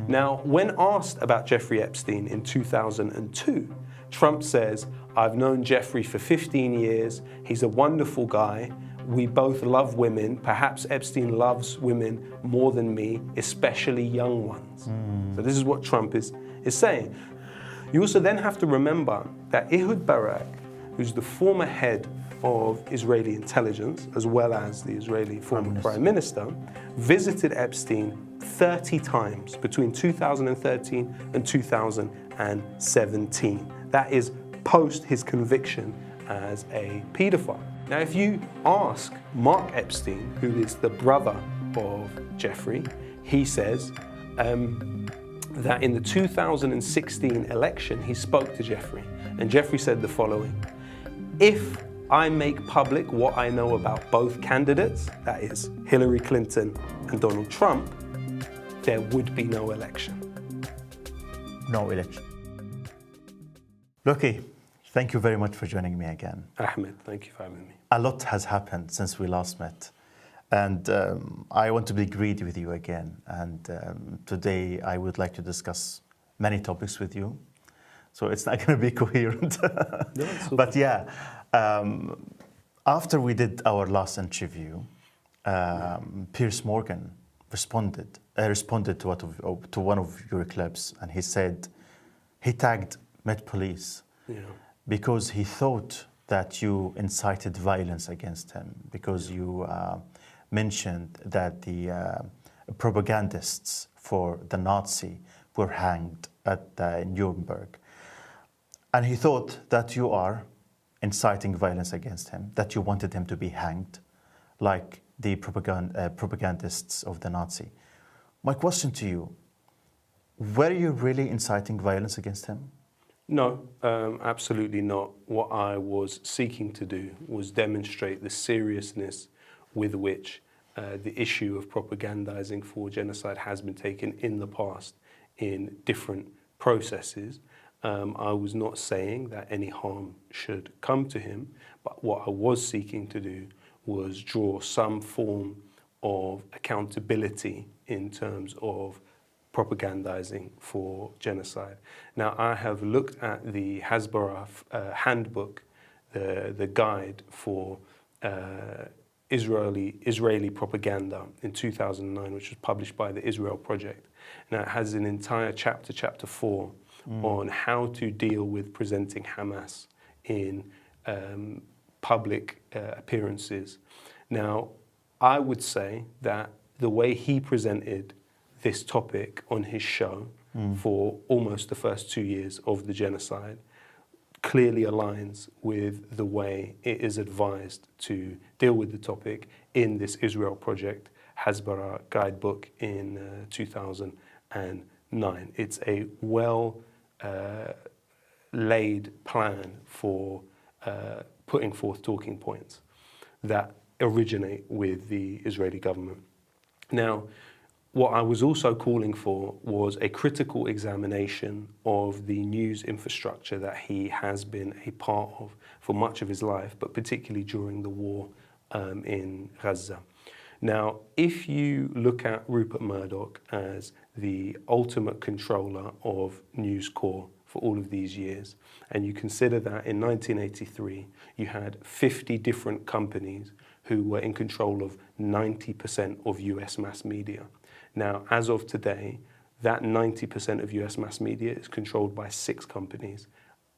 Now, when asked about Jeffrey Epstein in 2002, Trump says, "I've known Jeffrey for 15 years. He's a wonderful guy. We both love women. Perhaps Epstein loves women more than me, especially young ones." So this is what Trump is saying. You also then have to remember that Ehud Barak, who's the former head of Israeli intelligence, as well as the Israeli former prime minister, visited Epstein 30 times between 2013 and 2017. That is post his conviction as a paedophile. Now, if you ask Mark Epstein, who is the brother of Jeffrey, he says that in the 2016 election, he spoke to Jeffrey, and Jeffrey said the following: "If I make public what I know about both candidates, that is Hillary Clinton and Donald Trump, there would be no election." No election. Lowkey, thank you very much for joining me again. Ahmed, thank you for having me. A lot has happened since we last met. And I want to be greedy with you again. And today I would like to discuss many topics with you. So it's not going to be coherent. No, but yeah, after we did our last interview, Piers Morgan responded to one of your clips, and he said he tagged Met Police because he thought that you incited violence against him, because you mentioned that the propagandists for the Nazi were hanged at Nuremberg. And he thought that you are inciting violence against him, that you wanted him to be hanged, like the propagandists of the Nazi. My question to you, were you really inciting violence against him? No, absolutely not. What I was seeking to do was demonstrate the seriousness with which the issue of propagandizing for genocide has been taken in the past in different processes. I was not saying that any harm should come to him, but what I was seeking to do was draw some form of accountability in terms of propagandizing for genocide. Now, I have looked at the Hasbara handbook, the guide for Israeli propaganda in 2009, which was published by the Israel Project. Now, it has an entire chapter 4, on how to deal with presenting Hamas in public appearances. Now, I would say that the way he presented this topic on his show for almost the first 2 years of the genocide clearly aligns with the way it is advised to deal with the topic in this Israel Project Hasbara guidebook in 2009. It's a laid plan for putting forth talking points that originate with the Israeli government. Now, what I was also calling for was a critical examination of the news infrastructure that he has been a part of for much of his life, but particularly during the war in Gaza. Now, if you look at Rupert Murdoch as the ultimate controller of News Corp for all of these years, and you consider that in 1983 you had 50 different companies who were in control of 90% of US mass media. Now, as of today, that 90% of US mass media is controlled by 6 companies.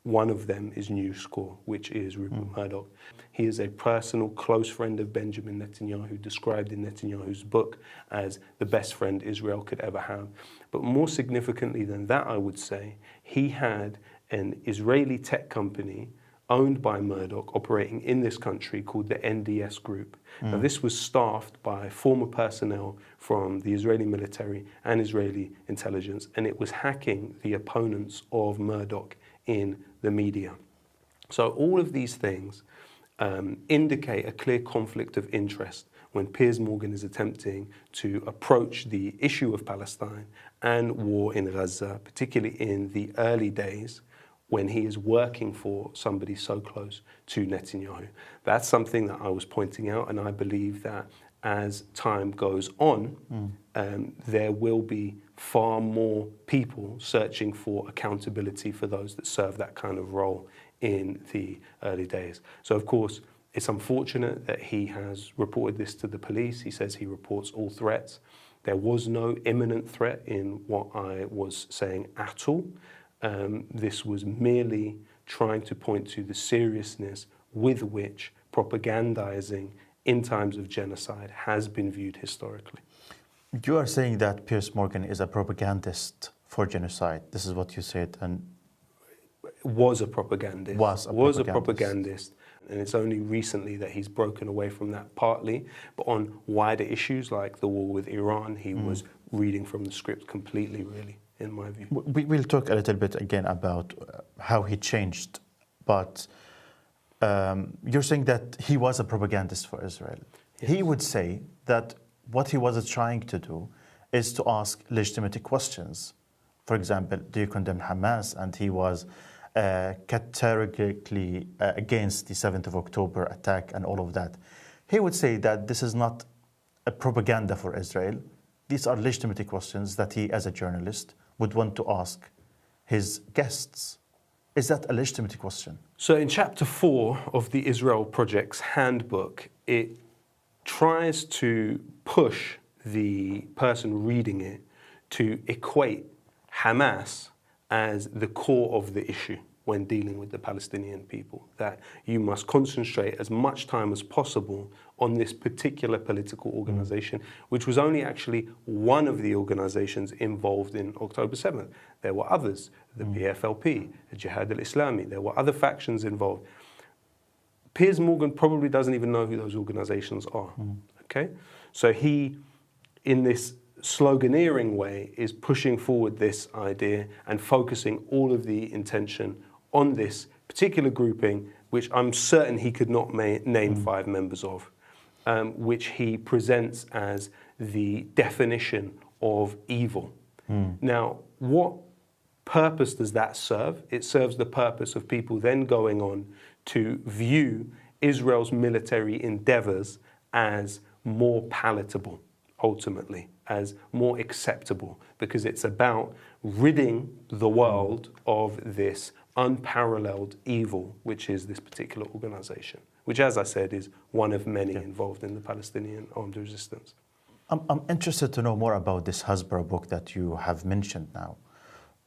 One of them is News Corp, which is Rupert Murdoch. He is a personal close friend of Benjamin Netanyahu, described in Netanyahu's book as the best friend Israel could ever have. But more significantly than that, I would say, he had an Israeli tech company owned by Murdoch operating in this country called the NDS Group. Now, this was staffed by former personnel from the Israeli military and Israeli intelligence, and it was hacking the opponents of Murdoch in the media. So all of these things indicate a clear conflict of interest when Piers Morgan is attempting to approach the issue of Palestine and war in Gaza, particularly in the early days when he is working for somebody so close to Netanyahu. That's something that I was pointing out, and I believe that as time goes on, there will be far more people searching for accountability for those that serve that kind of role in the early days. So, of course, it's unfortunate that he has reported this to the police. He says he reports all threats. There was no imminent threat in what I was saying at all. This was merely trying to point to the seriousness with which propagandizing in times of genocide has been viewed historically. You are saying that Piers Morgan is a propagandist for genocide. This is what you said, and was a propagandist. Was a propagandist. And it's only recently that he's broken away from that partly. But on wider issues like the war with Iran, he was reading from the script completely, really, in my view. We'll talk a little bit again about how he changed. But you're saying that he was a propagandist for Israel. Yes. He would say that what he was trying to do is to ask legitimate questions. For example, do you condemn Hamas? And he was categorically against the 7th of October attack and all of that. He would say that this is not a propaganda for Israel. These are legitimate questions that he, as a journalist, would want to ask his guests. Is that a legitimate question? So in chapter 4 of the Israel Project's handbook, it tries to push the person reading it to equate Hamas as the core of the issue when dealing with the Palestinian people, that you must concentrate as much time as possible on this particular political organization, which was only actually one of the organizations involved in October 7th. There were others, the PFLP, the Jihad al-Islami, there were other factions involved. Piers Morgan probably doesn't even know who those organizations are, okay? So he, in this sloganeering way, is pushing forward this idea and focusing all of the intention on this particular grouping, which I'm certain he could not name 5 members of, which he presents as the definition of evil. Now, what purpose does that serve? It serves the purpose of people then going on to view Israel's military endeavors as more palatable, ultimately, as more acceptable, because it's about ridding the world of this unparalleled evil, which is this particular organization, which, as I said, is one of many involved in the Palestinian armed resistance. I'm interested to know more about this Hasbara book that you have mentioned now.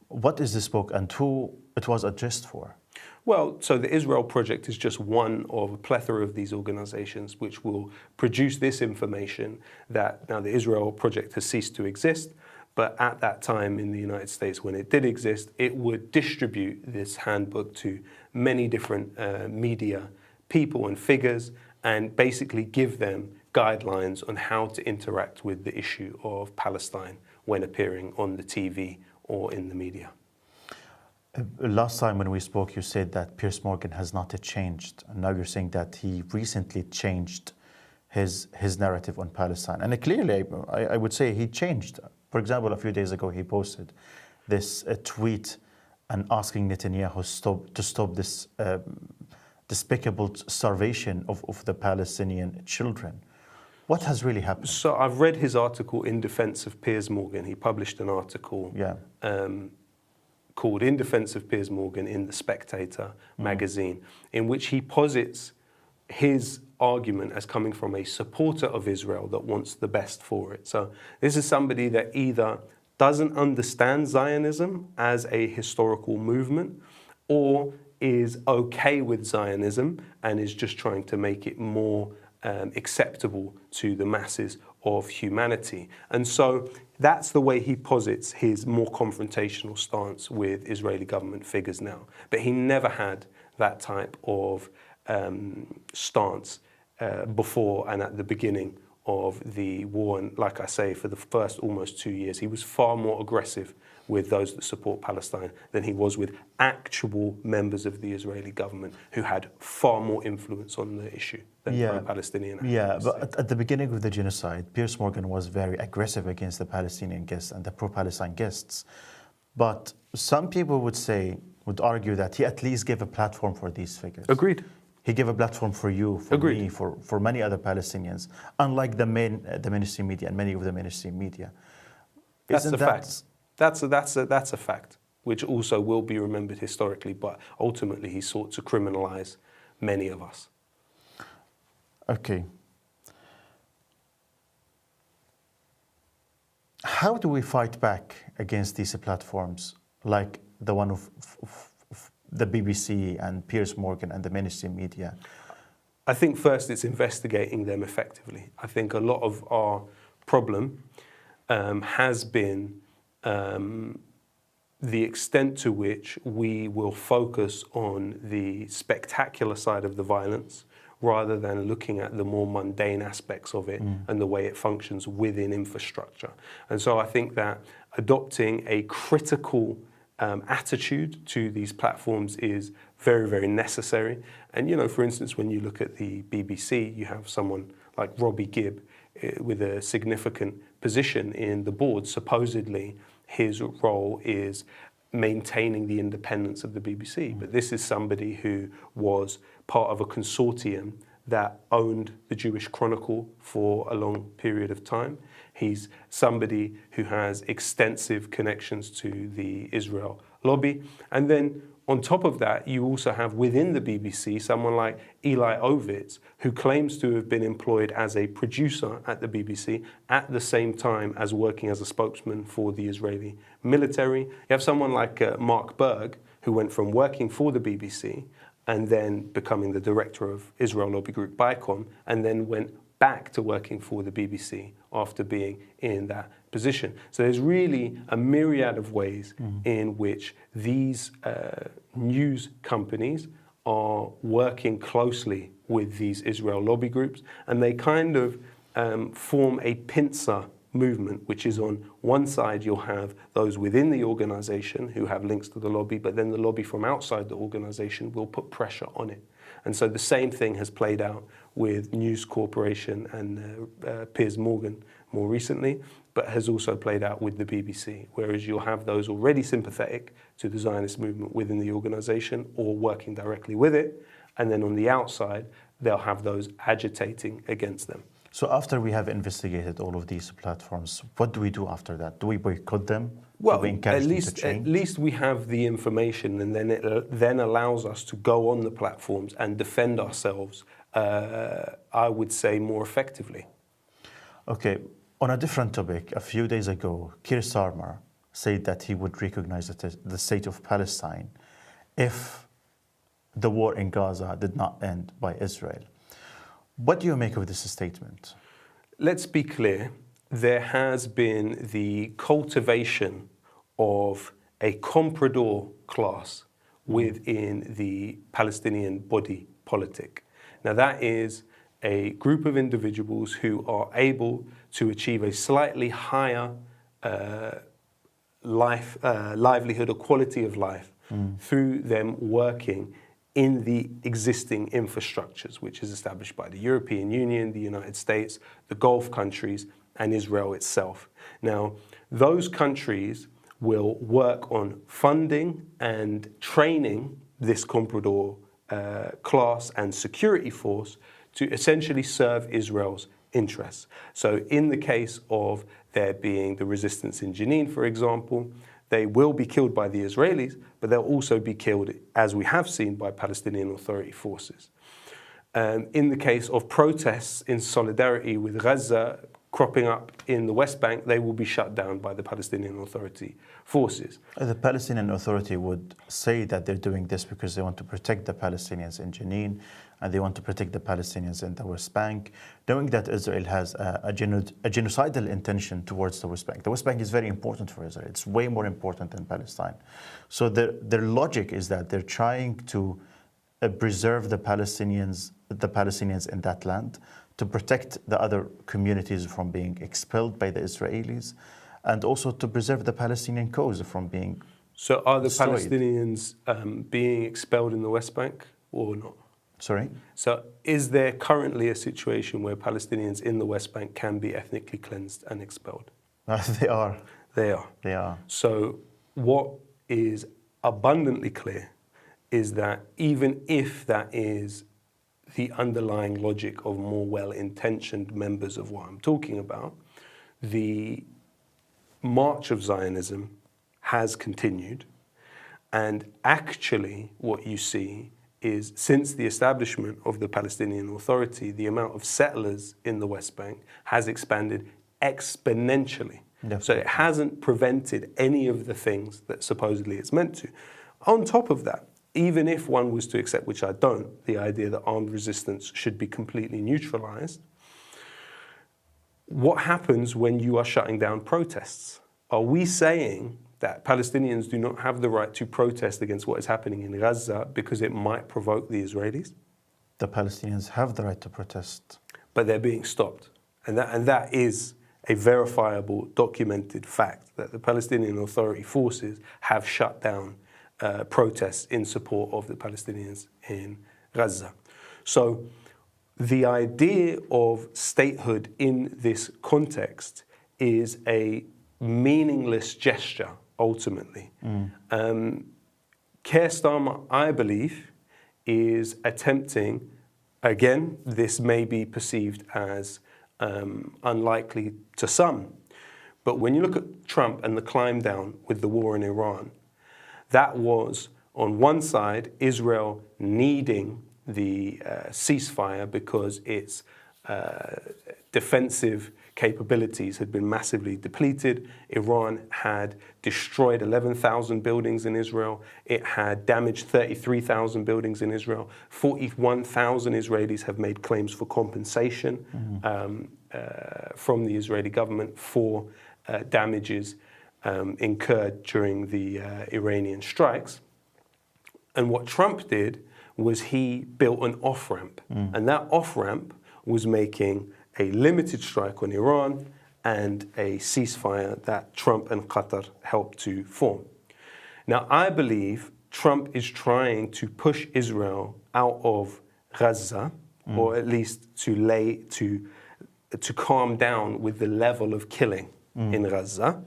What is this book and who it was addressed for? Well, so the Israel Project is just one of a plethora of these organizations which will produce this information that now the Israel Project has ceased to exist, but at that time in the United States when it did exist, it would distribute this handbook to many different media people and figures and basically give them guidelines on how to interact with the issue of Palestine when appearing on the TV or in the media. Last time when we spoke, you said that Piers Morgan has not changed. And now you're saying that he recently changed his narrative on Palestine. And clearly, I would say he changed. For example, a few days ago, he posted this tweet and asking Netanyahu to stop this despicable starvation of the Palestinian children. What has really happened? So I've read his article in defense of Piers Morgan. He published an article called In Defense of Piers Morgan in The Spectator magazine, in which he posits his argument as coming from a supporter of Israel that wants the best for it. So this is somebody that either doesn't understand Zionism as a historical movement or is okay with Zionism and is just trying to make it more acceptable to the masses of humanity. And so that's the way he posits his more confrontational stance with Israeli government figures now. But he never had that type of stance before and at the beginning of the war. And like I say, for the first almost 2 years, he was far more aggressive with those that support Palestine than he was with actual members of the Israeli government who had far more influence on the issue than pro-Palestinian activists. Yeah, but at the beginning of the genocide, Piers Morgan was very aggressive against the Palestinian guests and the pro-Palestine guests. But some people would argue that he at least gave a platform for these figures. Agreed. He gave a platform for you, for Agreed. me, for many other Palestinians, unlike the mainstream media and many of the mainstream media. That's Isn't a that fact. That's a fact, which also will be remembered historically. But ultimately, he sought to criminalize many of us. okay? How do we fight back against these platforms, like the one of the BBC and Piers Morgan and the mainstream media? I think first it's investigating them effectively. I think a lot of our problem has been the extent to which we will focus on the spectacular side of the violence rather than looking at the more mundane aspects of it and the way it functions within infrastructure. And so I think that adopting a critical attitude to these platforms is very, very necessary. And, you know, for instance, when you look at the BBC, you have someone like Robbie Gibb with a significant position in the board. Supposedly, his role is maintaining the independence of the BBC. But this is somebody who was part of a consortium that owned the Jewish Chronicle for a long period of time. He's somebody who has extensive connections to the Israel lobby. And then on top of that, you also have within the BBC someone like Eli Ovitz, who claims to have been employed as a producer at the BBC at the same time as working as a spokesman for the Israeli military. You have someone like Mark Berg, who went from working for the BBC and then becoming the director of Israel lobby group BICOM, and then went back to working for the BBC after being in that position. So there's really a myriad of ways in which these news companies are working closely with these Israel lobby groups, and they kind of form a pincer movement, which is on one side you'll have those within the organization who have links to the lobby, but then the lobby from outside the organization will put pressure on it. And so the same thing has played out with News Corporation and Piers Morgan more recently, but has also played out with the BBC, whereas you'll have those already sympathetic to the Zionist movement within the organization or working directly with it, and then on the outside, they'll have those agitating against them. So after we have investigated all of these platforms, what do we do after that? Do we boycott them? Well, do we encourage them to change? At least we have the information, and then it then allows us to go on the platforms and defend ourselves, I would say, more effectively. Okay, on a different topic, a few days ago, Keir Starmer said that he would recognize the state of Palestine if the war in Gaza did not end by Israel. What do you make of this statement? Let's be clear. There has been the cultivation of a comprador class within the Palestinian body politic. Now, that is a group of individuals who are able to achieve a slightly higher livelihood or quality of life through them working in the existing infrastructures, which is established by the European Union, the United States, the Gulf countries, and Israel itself. Now, those countries will work on funding and training this comprador class and security force to essentially serve Israel's interests. So in the case of there being the resistance in Jenin, for example, they will be killed by the Israelis, but they'll also be killed, as we have seen, by Palestinian Authority forces. In the case of protests in solidarity with Gaza cropping up in the West Bank, they will be shut down by the Palestinian Authority forces. The Palestinian Authority would say that they're doing this because they want to protect the Palestinians in Jenin and they want to protect the Palestinians in the West Bank, knowing that Israel has a genocidal intention towards the West Bank. The West Bank is very important for Israel. It's way more important than Palestine. So their logic is that they're trying to preserve the Palestinians in that land, to protect the other communities from being expelled by the Israelis, and also to preserve the Palestinian cause from being So are the destroyed. Palestinians being expelled in the West Bank or not? Sorry? So is there currently a situation where Palestinians in the West Bank can be ethnically cleansed and expelled? They are. They are. They are. So what is abundantly clear is that even if that is the underlying logic of more well-intentioned members of what I'm talking about, the march of Zionism has continued. And actually what you see is, since the establishment of the Palestinian Authority, the amount of settlers in the West Bank has expanded exponentially. Definitely. So it hasn't prevented any of the things that supposedly it's meant to. On top of that, even if one was to accept, which I don't, the idea that armed resistance should be completely neutralized, what happens when you are shutting down protests? Are we saying that Palestinians do not have the right to protest against what is happening in Gaza because it might provoke the Israelis? The Palestinians have the right to protest. But they're being stopped. And that is a verifiable, documented fact, that the Palestinian Authority forces have shut down protests in support of the Palestinians in Gaza. So the idea of statehood in this context is a meaningless gesture, ultimately. Keir Starmer, I believe, is attempting, again, this may be perceived as unlikely to some, but when you look at Trump and the climb down with the war in Iran, that was, on one side, Israel needing the ceasefire because its defensive capabilities had been massively depleted. Iran had destroyed 11,000 buildings in Israel. It had damaged 33,000 buildings in Israel. 41,000 Israelis have made claims for compensation from the Israeli government for damages incurred during the Iranian strikes. And what Trump did was he built an off-ramp. And that off-ramp was making a limited strike on Iran and a ceasefire that Trump and Qatar helped to form. Now, I believe Trump is trying to push Israel out of Gaza, or at least to calm down with the level of killing in Gaza.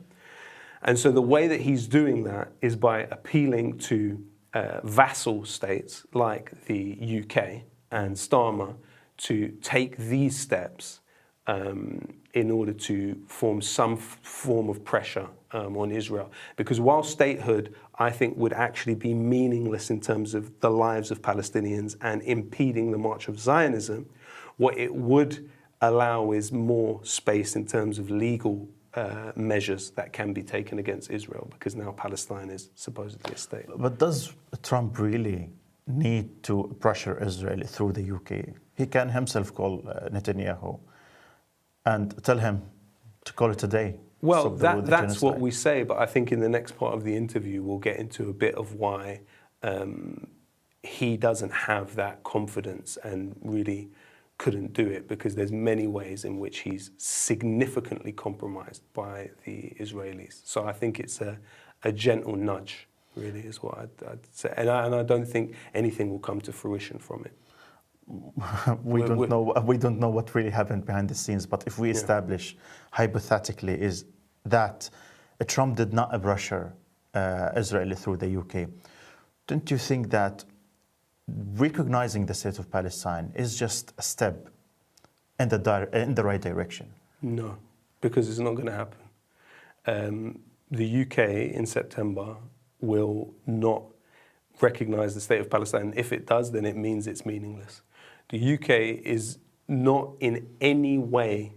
And so the way that he's doing that is by appealing to vassal states like the UK and Starmer to take these steps in order to form some form of pressure on Israel. Because while statehood, I think, would actually be meaningless in terms of the lives of Palestinians and impeding the march of Zionism, what it would allow is more space in terms of legal measures that can be taken against Israel, because now Palestine is supposedly a state. But does Trump really need to pressure Israel through the UK? He can himself call Netanyahu and tell him to call it a day. Well, that's what we say, but I think in the next part of the interview we'll get into a bit of why he doesn't have that confidence and really couldn't do it, because there's many ways in which he's significantly compromised by the Israelis. So I think it's a gentle nudge, really, is what I'd say. And I don't think anything will come to fruition from it. We don't know what really happened behind the scenes, but if we establish hypothetically is that Trump did not pressure Israel through the UK, don't you think that recognizing the state of Palestine is just a step in the right direction? No, because it's not going to happen. The UK in September will not recognize the state of Palestine. If it does, then it means it's meaningless. The UK is not in any way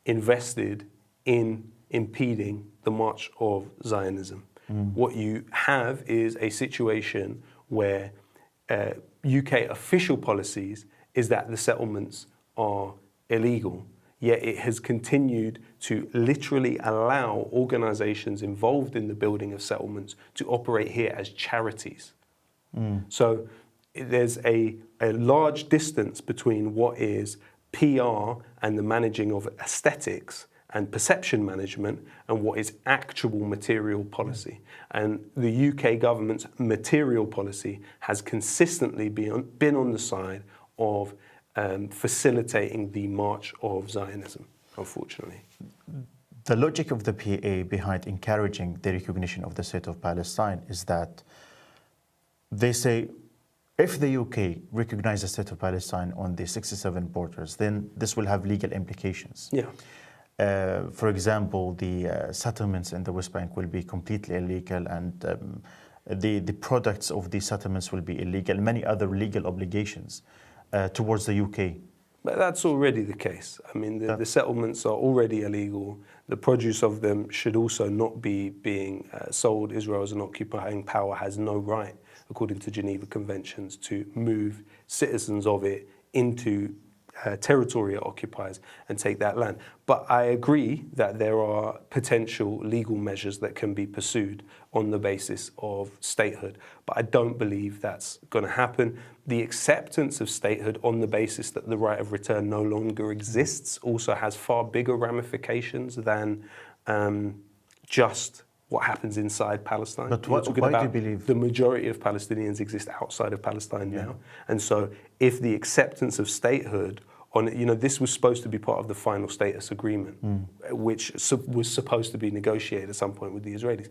invested in impeding the march of Zionism. What you have is a situation where UK official policies is that the settlements are illegal, yet it has continued to literally allow organizations involved in the building of settlements to operate here as charities. So there's a large distance between what is PR and the managing of aesthetics and perception management and what is actual material policy. And the UK government's material policy has consistently been on the side of facilitating the march of Zionism, unfortunately. The logic of the PA behind encouraging the recognition of the state of Palestine is that they say If the UK recognizes the state of Palestine on the 67 borders, then this will have legal implications. Yeah. For example, the settlements in the West Bank will be completely illegal, and the products of these settlements will be illegal. Many other legal obligations towards the UK. But that's already the case. I mean, the settlements are already illegal. The produce of them should also not be being sold. Israel as an occupying power has no right, according to Geneva Conventions, to move citizens of it into territory it occupies and take that land. But I agree that there are potential legal measures that can be pursued on the basis of statehood. But I don't believe that's going to happen. The acceptance of statehood on the basis that the right of return no longer exists also has far bigger ramifications than just what happens inside Palestine. But why do you believe the majority of Palestinians exist outside of Palestine now? And so if the acceptance of statehood this was supposed to be part of the final status agreement, which was supposed to be negotiated at some point with the Israelis.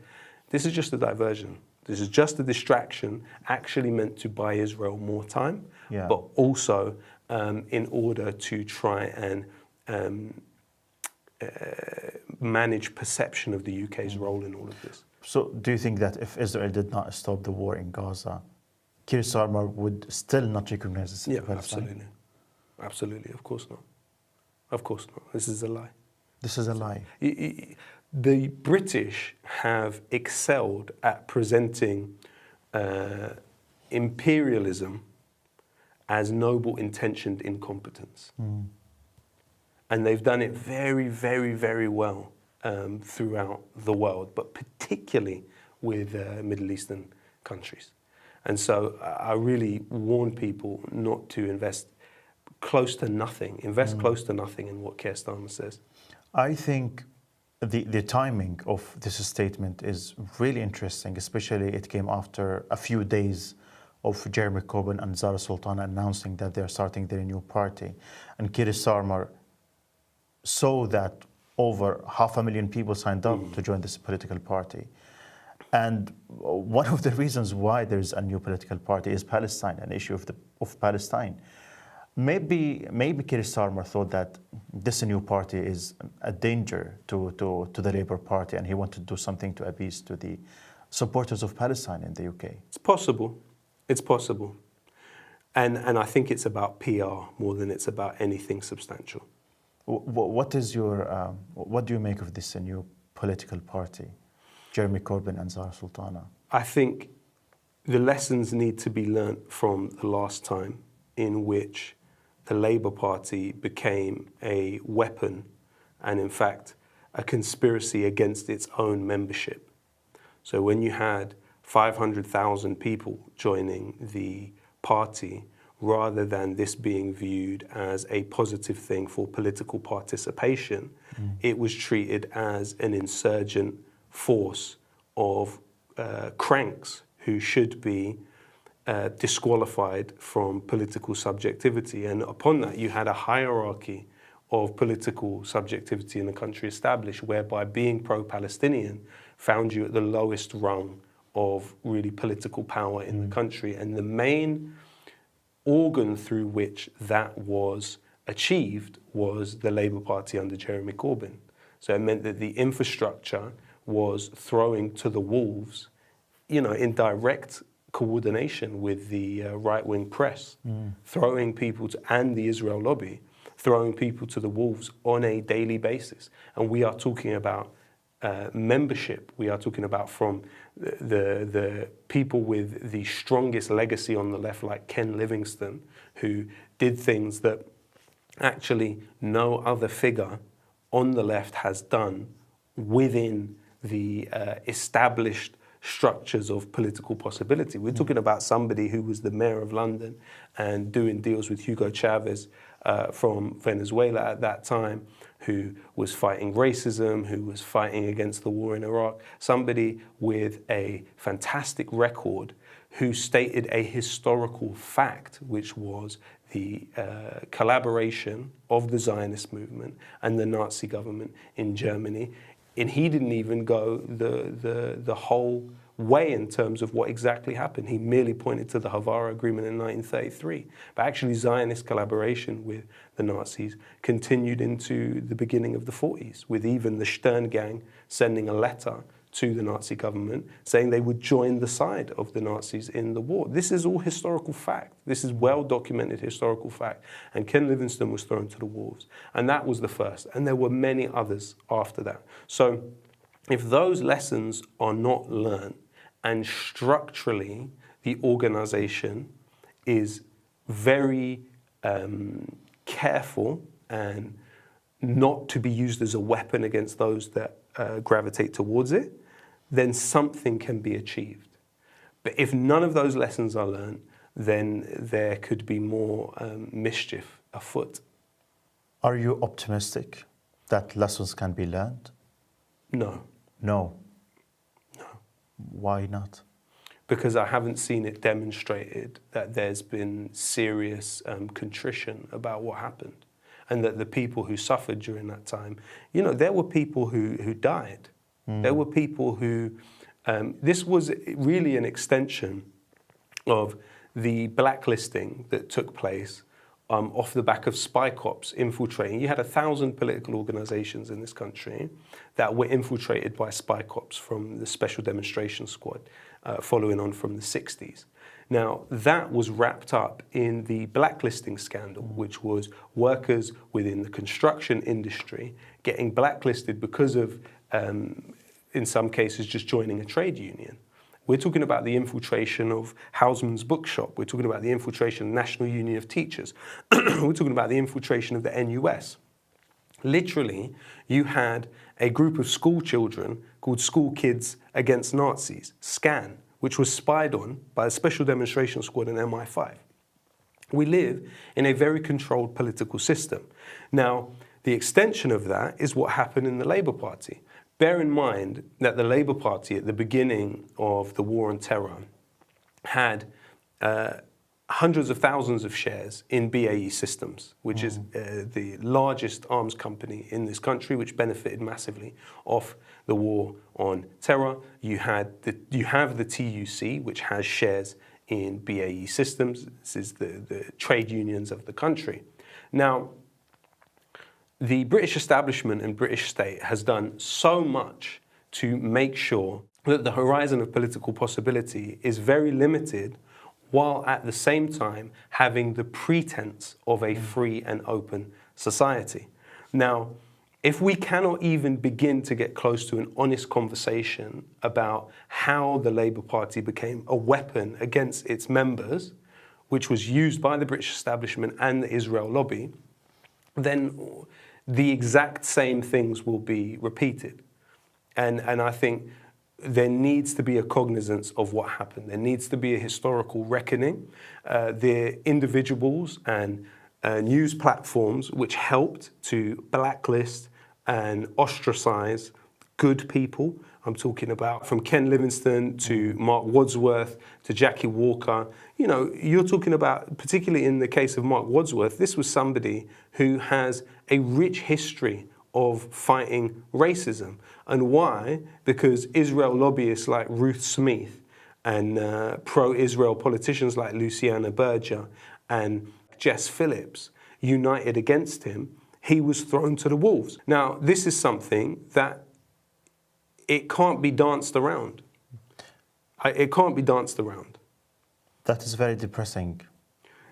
This is just a diversion. This is just a distraction actually meant to buy Israel more time, but also in order to try and manage perception of the UK's role in all of this. So do you think that if Israel did not stop the war in Gaza, Keir Starmer would still not recognize the state of Palestine? Absolutely. Absolutely, of course not. Of course not. This is a lie. This is a lie. The British have excelled at presenting imperialism as noble-intentioned incompetence. And they've done it very, very, very well throughout the world, but particularly with Middle Eastern countries. And so I really warn people not to invest close to nothing in what Keir Starmer says. I think the timing of this statement is really interesting, especially it came after a few days of Jeremy Corbyn and Zarah Sultana announcing that they're starting their new party. And Keir Starmer saw that over 500,000 people signed up to join this political party. And one of the reasons why there's a new political party is Palestine, an issue of Palestine. Maybe Keir Starmer thought that this new party is a danger to the Labour Party, and he wanted to do something to appease to the supporters of Palestine in the UK. It's possible. It's possible. And I think it's about PR more than it's about anything substantial. What do you make of this new political party, Jeremy Corbyn and Zarah Sultana? I think the lessons need to be learnt from the last time in which the Labour Party became a weapon and, in fact, a conspiracy against its own membership. So when you had 500,000 people joining the party, rather than this being viewed as a positive thing for political participation, it was treated as an insurgent force of cranks who should be disqualified from political subjectivity. And upon that, you had a hierarchy of political subjectivity in the country established, whereby being pro-Palestinian found you at the lowest rung of really political power in the country. And the main organ through which that was achieved was the Labour Party under Jeremy Corbyn. So it meant that the infrastructure was throwing to the wolves, in direct coordination with the right-wing press, throwing people and the Israel lobby, throwing people to the wolves on a daily basis. And we are talking about membership. We are talking about from the people with the strongest legacy on the left, like Ken Livingstone, who did things that actually no other figure on the left has done within the established structures of political possibility. We're talking about somebody who was the mayor of London and doing deals with Hugo Chavez from Venezuela at that time, who was fighting racism, who was fighting against the war in Iraq, somebody with a fantastic record who stated a historical fact, which was the collaboration of the Zionist movement and the Nazi government in Germany. And he didn't even go the whole way in terms of what exactly happened. He merely pointed to the Havara Agreement in 1933. But actually Zionist collaboration with the Nazis continued into the beginning of the 40s, with even the Stern Gang sending a letter to the Nazi government saying they would join the side of the Nazis in the war. This is all historical fact. This is well-documented historical fact. And Ken Livingstone was thrown to the wolves. And that was the first. And there were many others after that. So if those lessons are not learned, and structurally the organization is very careful and not to be used as a weapon against those that gravitate towards it, then something can be achieved. But if none of those lessons are learned, then there could be more mischief afoot. Are you optimistic that lessons can be learned? No. No. No. Why not? Because I haven't seen it demonstrated that there's been serious contrition about what happened, and that the people who suffered during that time, you know, there were people who died. There were people who, this was really an extension of the blacklisting that took place off the back of spy cops infiltrating. You had 1,000 political organizations in this country that were infiltrated by spy cops from the Special Demonstration Squad, following on from the 60s. Now, that was wrapped up in the blacklisting scandal, which was workers within the construction industry getting blacklisted because of, in some cases, just joining a trade union. We're talking about the infiltration of Hausman's Bookshop. We're talking about the infiltration of the National Union of Teachers. We're talking about the infiltration of the NUS. Literally, you had a group of school children called School Kids Against Nazis, SCAN, which was spied on by a Special Demonstration Squad and MI5. We live in a very controlled political system. Now, the extension of that is what happened in the Labour Party. Bear in mind that the Labour Party at the beginning of the war on terror had hundreds of thousands of shares in BAE Systems, which is the largest arms company in this country, which benefited massively off the war on terror. You have the TUC, which has shares in BAE Systems. This is the trade unions of the country. Now, the British establishment and British state has done so much to make sure that the horizon of political possibility is very limited, while at the same time having the pretense of a free and open society. Now, if we cannot even begin to get close to an honest conversation about how the Labour Party became a weapon against its members, which was used by the British establishment and the Israel lobby, then the exact same things will be repeated. And I think there needs to be a cognizance of what happened. There needs to be a historical reckoning. The individuals and news platforms which helped to blacklist and ostracize good people. I'm talking about from Ken Livingstone to Mark Wadsworth to Jackie Walker. You know, you're talking about, particularly in the case of Mark Wadsworth, this was somebody who has a rich history of fighting racism. And why? Because Israel lobbyists like Ruth Smith and pro-Israel politicians like Luciana Berger and Jess Phillips united against him. He was thrown to the wolves. Now, this is something that it can't be danced around. It can't be danced around. That is very depressing.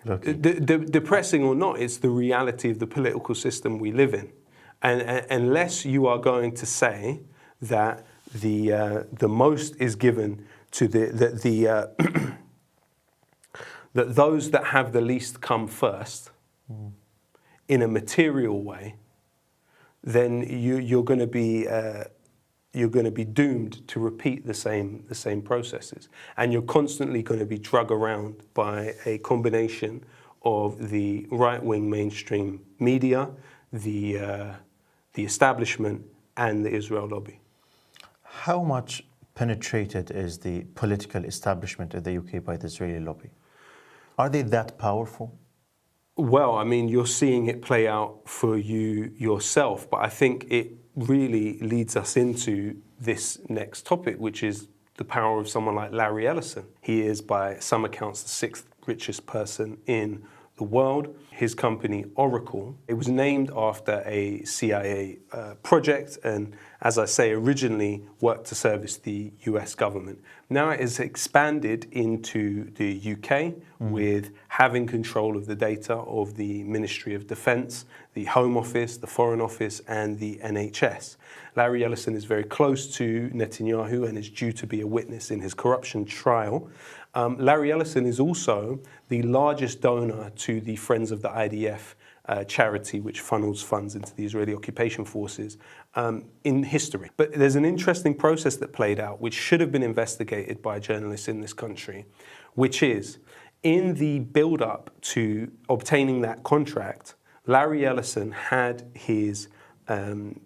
Depressing or not, it's the reality of the political system we live in. And unless you are going to say that the most is given to that those that have the least come first in a material way, then you're going to be doomed to repeat the same processes, and you're constantly going to be drug around by a combination of the right-wing mainstream media, the establishment, and the Israel lobby. How much penetrated is the political establishment in the UK by the Israeli lobby? Are they that powerful? Well, I mean, you're seeing it play out for you yourself, but I think it really leads us into this next topic, which is the power of someone like Larry Ellison. He is, by some accounts, the sixth richest person in the world. His company, Oracle, it was named after a CIA project, and as I say, originally worked to service the US government. Now it has expanded into the UK with having control of the data of the Ministry of Defence, the Home Office, the Foreign Office, and the NHS. Larry Ellison is very close to Netanyahu and is due to be a witness in his corruption trial. Larry Ellison is also the largest donor to the Friends of the IDF charity, which funnels funds into the Israeli occupation forces in history. But there's an interesting process that played out, which should have been investigated by journalists in this country, which is, in the build-up to obtaining that contract, Larry Ellison had his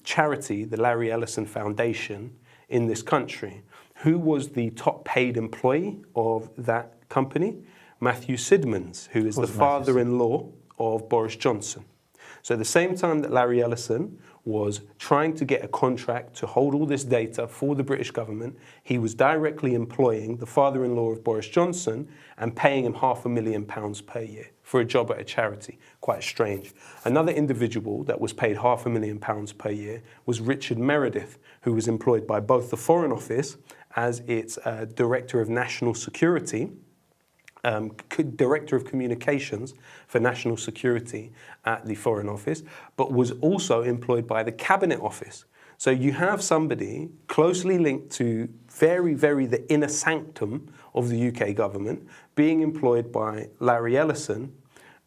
charity, the Larry Ellison Foundation, in this country. Who was the top paid employee of that company? Matthew Sidmans, who is the father-in-law of Boris Johnson. So at the same time that Larry Ellison was trying to get a contract to hold all this data for the British government, he was directly employing the father-in-law of Boris Johnson and paying him £500,000 per year for a job at a charity. Quite strange. Another individual that was paid £500,000 per year was Richard Meredith, who was employed by both the Foreign Office as its Director of National Security, Director of Communications for National Security at the Foreign Office, but was also employed by the Cabinet Office. So you have somebody closely linked to the inner sanctum of the UK government being employed by Larry Ellison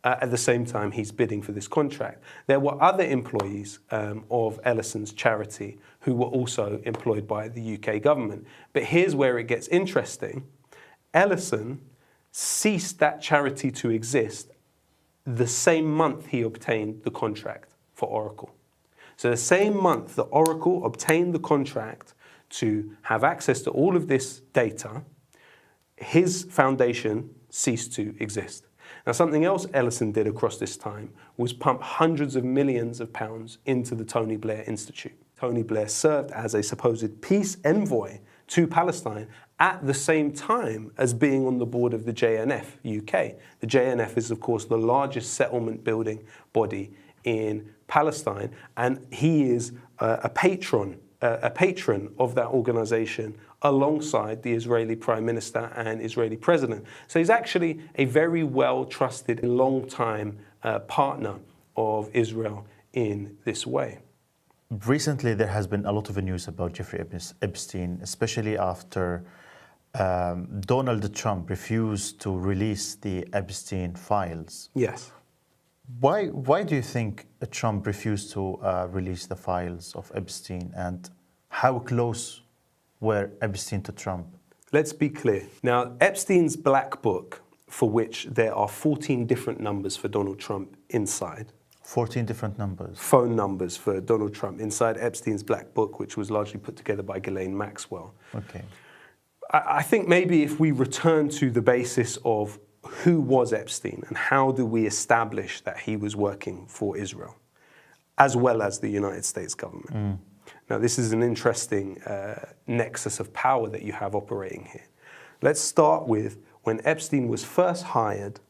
at the same time he's bidding for this contract. There were other employees of Ellison's charity who were also employed by the UK government. But here's where it gets interesting. Ellison ceased that charity to exist the same month he obtained the contract for Oracle. So the same month that Oracle obtained the contract to have access to all of this data, his foundation ceased to exist. Now, something else Ellison did across this time was pump hundreds of millions of pounds into the Tony Blair Institute. Tony Blair served as a supposed peace envoy to Palestine at the same time as being on the board of the JNF UK. The JNF is, of course, the largest settlement building body in Palestine, and he is a patron of that organization alongside the Israeli Prime Minister and Israeli President. So he's actually a very well-trusted, long-time partner of Israel in this way. Recently, there has been a lot of news about Jeffrey Epstein, especially after Donald Trump refused to release the Epstein Files. Yes. Why do you think Trump refused to release the files of Epstein, and how close were Epstein to Trump? Let's be clear. Now, Epstein's black book, for which there are 14 different numbers for Donald Trump inside. 14 different numbers. Phone numbers for Donald Trump inside Epstein's black book, which was largely put together by Ghislaine Maxwell. Okay. I think maybe if we return to the basis of who was Epstein and how do we establish that he was working for Israel, as well as the United States government. Now, this is an interesting nexus of power that you have operating here. Let's start with when Epstein was first hired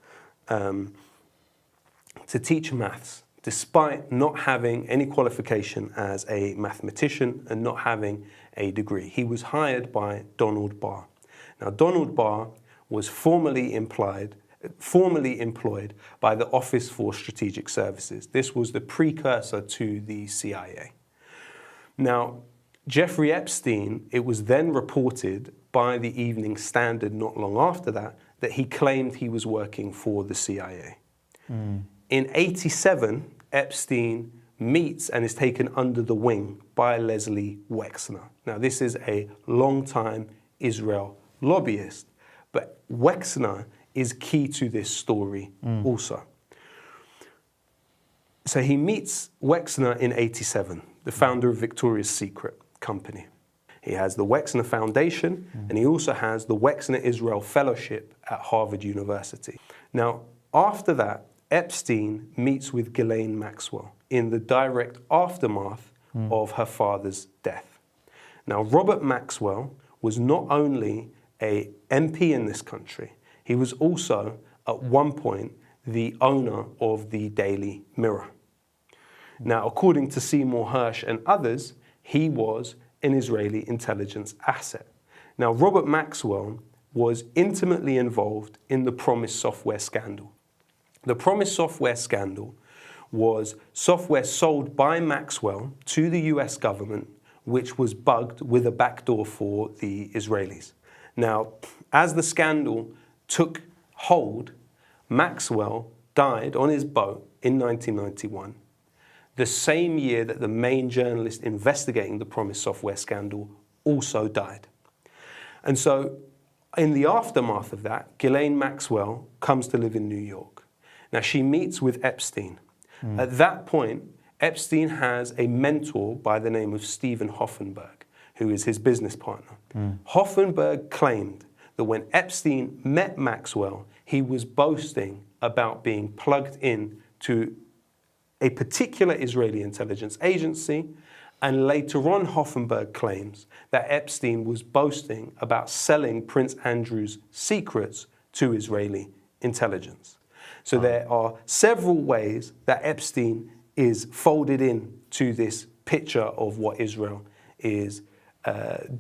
to teach maths, despite not having any qualification as a mathematician and not having a degree. He was hired by Donald Barr. Now, Donald Barr was formerly employed by the Office for Strategic Services. This was the precursor to the CIA. Now, Jeffrey Epstein, it was then reported by the Evening Standard not long after that he claimed he was working for the CIA. In '87, Epstein meets and is taken under the wing by Leslie Wexner. Now, this is a long-time Israel lobbyist, but Wexner is key to this story also. So he meets Wexner in '87, the founder of Victoria's Secret company. He has the Wexner Foundation, and he also has the Wexner Israel Fellowship at Harvard University. Now, after that, Epstein meets with Ghislaine Maxwell in the direct aftermath of her father's death. Now, Robert Maxwell was not only a MP in this country, he was also, at one point, the owner of the Daily Mirror. Now, according to Seymour Hersh and others, he was an Israeli intelligence asset. Now, Robert Maxwell was intimately involved in the Promise software scandal. The Promise software scandal was software sold by Maxwell to the US government, which was bugged with a backdoor for the Israelis. Now, as the scandal took hold, Maxwell died on his boat in 1991, the same year that the main journalist investigating the Promise software scandal also died. And so, in the aftermath of that, Ghislaine Maxwell comes to live in New York. Now, she meets with Epstein. At that point, Epstein has a mentor by the name of Stephen Hoffenberg, who is his business partner. Hoffenberg claimed that when Epstein met Maxwell, he was boasting about being plugged in to a particular Israeli intelligence agency, and later on Hoffenberg claims that Epstein was boasting about selling Prince Andrew's secrets to Israeli intelligence. So there are several ways that Epstein is folded in to this picture of what Israel is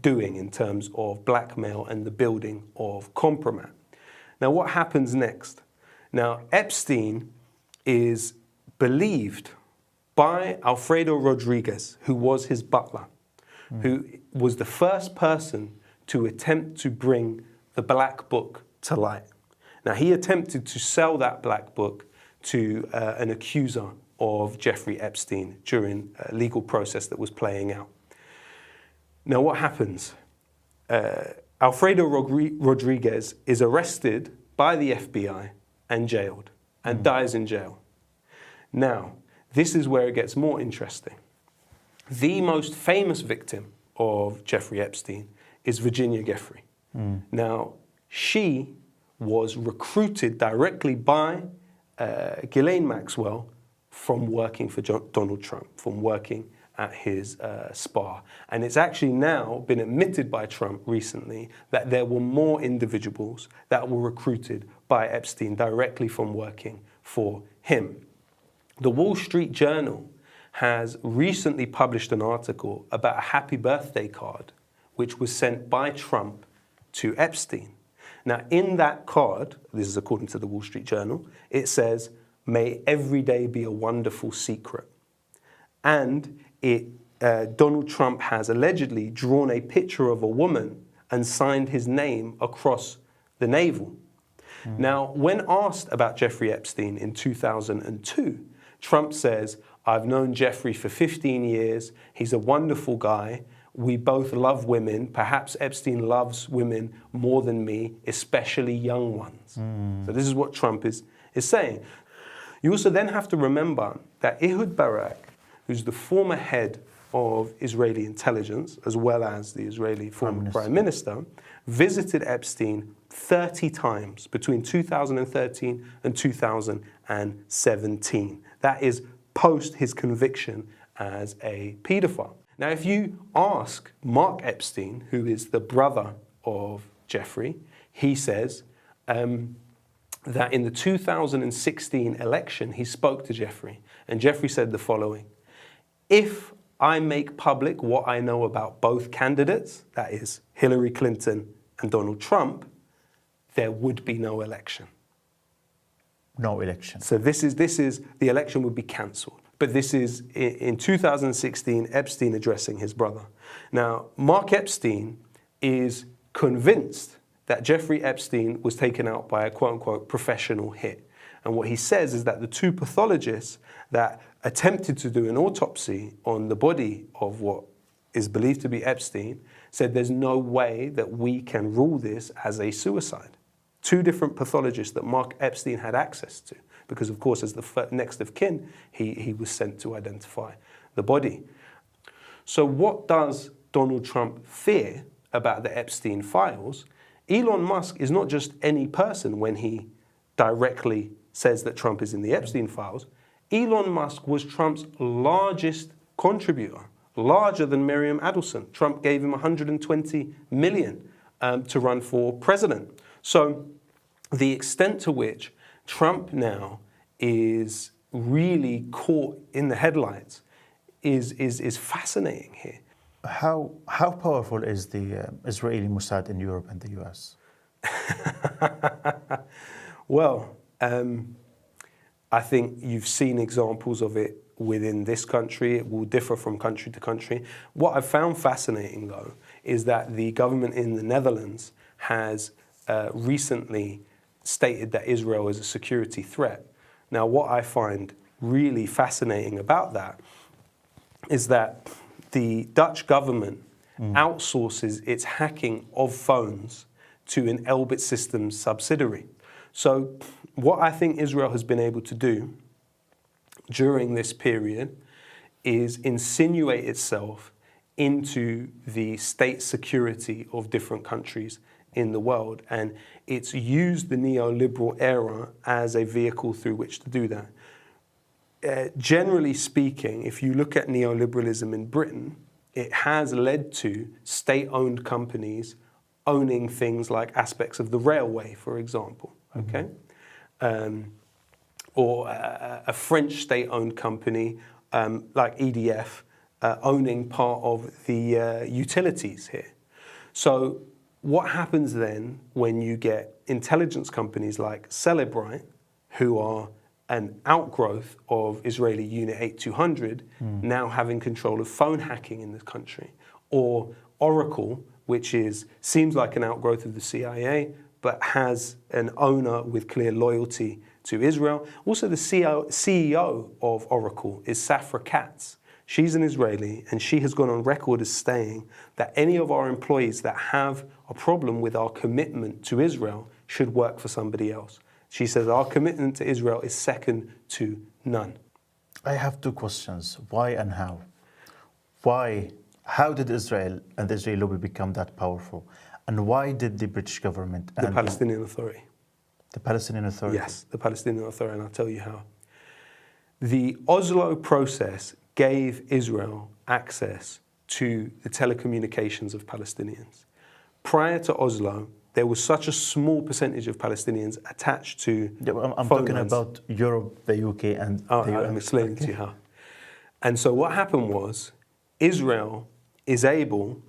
doing in terms of blackmail and the building of compromise. Now, what happens next? Now, Epstein is believed by Alfredo Rodriguez, who was his butler, who was the first person to attempt to bring the Black Book to light. Now, he attempted to sell that Black Book to an accuser of Jeffrey Epstein during a legal process that was playing out. Now, what happens? Alfredo Rodriguez is arrested by the FBI and jailed, and dies in jail. Now, this is where it gets more interesting. The most famous victim of Jeffrey Epstein is Virginia Giuffre. Now, she was recruited directly by Ghislaine Maxwell from working for Donald Trump, from working at his spa. And it's actually now been admitted by Trump recently that there were more individuals that were recruited by Epstein directly from working for him. The Wall Street Journal has recently published an article about a happy birthday card which was sent by Trump to Epstein. Now, in that card, this is according to the Wall Street Journal, it says, "May every day be a wonderful secret." And Donald Trump has allegedly drawn a picture of a woman and signed his name across the navel. Now, when asked about Jeffrey Epstein in 2002, Trump says, "I've known Jeffrey for 15 years. He's a wonderful guy. We both love women. Perhaps Epstein loves women more than me, especially young ones." So this is what Trump is saying. You also then have to remember that Ehud Barak, who's the former head of Israeli intelligence, as well as the Israeli former prime minister, visited Epstein 30 times between 2013 and 2017. That is post his conviction as a paedophile. Now, if you ask Mark Epstein, who is the brother of Jeffrey, he says that in the 2016 election, he spoke to Jeffrey, and Jeffrey said the following: "If I make public what I know about both candidates, that is Hillary Clinton and Donald Trump, there would be no election." No election. So this is the election would be cancelled. But this is in 2016, Epstein addressing his brother. Now, Mark Epstein is convinced that Jeffrey Epstein was taken out by a quote-unquote professional hit. And what he says is that the two pathologists that attempted to do an autopsy on the body of what is believed to be Epstein said there's no way that we can rule this as a suicide. Two different pathologists that Mark Epstein had access to, because of course as the next of kin, he was sent to identify the body. So what does Donald Trump fear about the Epstein files? Elon Musk is not just any person when he directly says that Trump is in the Epstein files. Elon Musk was Trump's largest contributor larger than Miriam Adelson. Trump gave him 120 million to run for president. So the extent to which Trump now is really caught in the headlights is fascinating here. How powerful is the Israeli Mossad in Europe and the US? Well, I think you've seen examples of it within this country. It will differ from country to country. What I've found fascinating, though, is that the government in the Netherlands has recently stated that Israel is a security threat. Now, what I find really fascinating about that is that the Dutch government outsources its hacking of phones to an Elbit Systems subsidiary. So what I think Israel has been able to do during this period is insinuate itself into the state security of different countries in the world. And it's used the neoliberal era as a vehicle through which to do that. Generally speaking, if you look at neoliberalism in Britain, it has led to state-owned companies owning things like aspects of the railway, for example, okay? Or a French state-owned company like EDF owning part of the utilities here. So what happens then when you get intelligence companies like Celebrite, who are an outgrowth of Israeli Unit 8200, now having control of phone hacking in the country, or Oracle, which seems like an outgrowth of the CIA, but has an owner with clear loyalty to Israel. Also, the CEO of Oracle is Safra Katz. She's an Israeli, and she has gone on record as saying that any of our employees that have a problem with our commitment to Israel should work for somebody else. She says our commitment to Israel is second to none. I have two questions. Why and how? Why? How did Israel and the Israeli lobby become that powerful? And why did the British government The Palestinian Authority. The Palestinian Authority? Yes, the Palestinian Authority, and I'll tell you how. The Oslo process gave Israel access to the telecommunications of Palestinians. Prior to Oslo, there was such a small percentage of Palestinians attached to I'm talking about Europe, the UK, and the US. I'm explaining to you how. And so what happened was, Israel is able,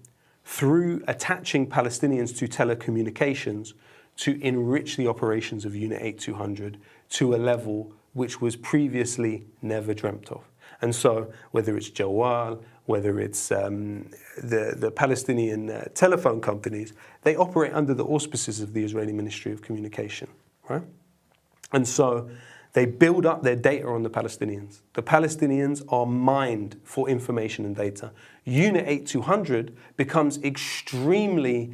through attaching Palestinians to telecommunications, to enrich the operations of Unit 8200 to a level which was previously never dreamt of. And so whether it's Jawal, whether it's the Palestinian telephone companies, they operate under the auspices of the Israeli Ministry of Communication, right? And so they build up their data on the Palestinians. The Palestinians are mined for information and data. Unit 8200 becomes extremely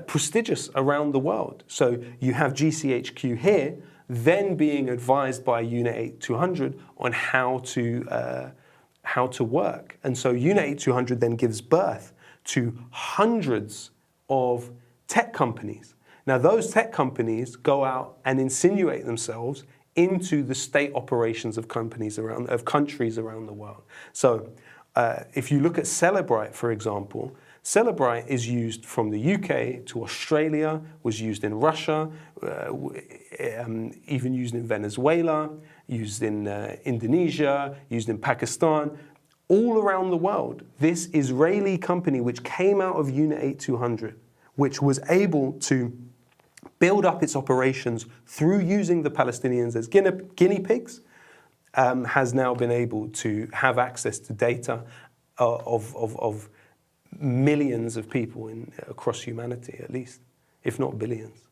prestigious around the world. So you have GCHQ here, then being advised by Unit 8200 on how to work. And so Unit 8200 then gives birth to hundreds of tech companies. Now those tech companies go out and insinuate themselves into the state operations of countries around the world. So if you look at Celebrite, for example, Celebrite is used from the UK to Australia, was used in Russia, even used in Venezuela, used in Indonesia, used in Pakistan, all around the world. This Israeli company, which came out of Unit 8200, which was able to build up its operations through using the Palestinians as guinea pigs, has now been able to have access to data of millions of people across humanity, at least, if not billions.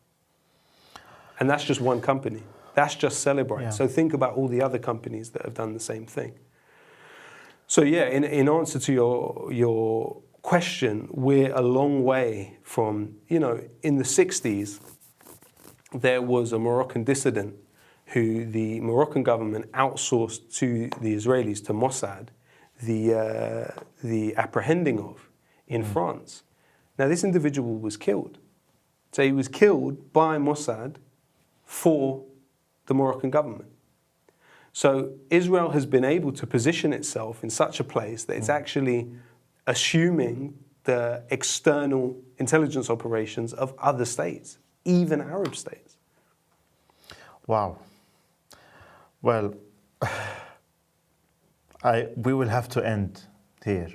And that's just one company. That's just Celebrite. Yeah. So think about all the other companies that have done the same thing. So yeah, in answer to your question, we're a long way from, in the 60s, there was a Moroccan dissident who the Moroccan government outsourced to the Israelis, to Mossad, the apprehending of in France. Now, this individual was killed. So he was killed by Mossad for the Moroccan government. So Israel has been able to position itself in such a place that it's actually assuming the external intelligence operations of other states, even Arab states. Wow. Well, we will have to end here,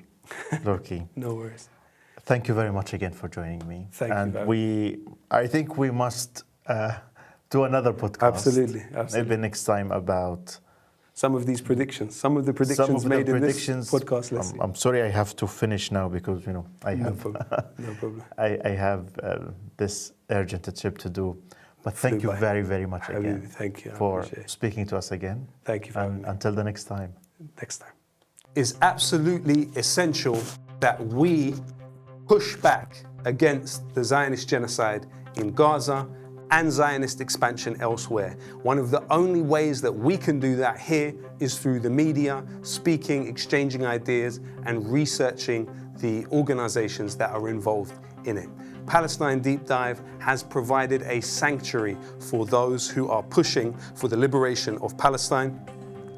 Lowkey. No worries. Thank you very much again for joining me. Thank you. And I think we must do another podcast. Absolutely. Maybe next time about some of these predictions, some of the predictions made in this podcast. Let's see. I'm sorry I have to finish now because, I have, no problem. I have this urgent trip to do. But thank you very, very much again. Thank you. For speaking to us again. Thank you for having me. Until the next time. Next time. It's absolutely essential that we push back against the Zionist genocide in Gaza and Zionist expansion elsewhere. One of the only ways that we can do that here is through the media, speaking, exchanging ideas, and researching the organizations that are involved in it. Palestine Deep Dive has provided a sanctuary for those who are pushing for the liberation of Palestine,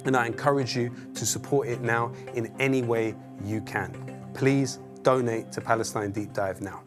and I encourage you to support it now in any way you can. Please donate to Palestine Deep Dive now.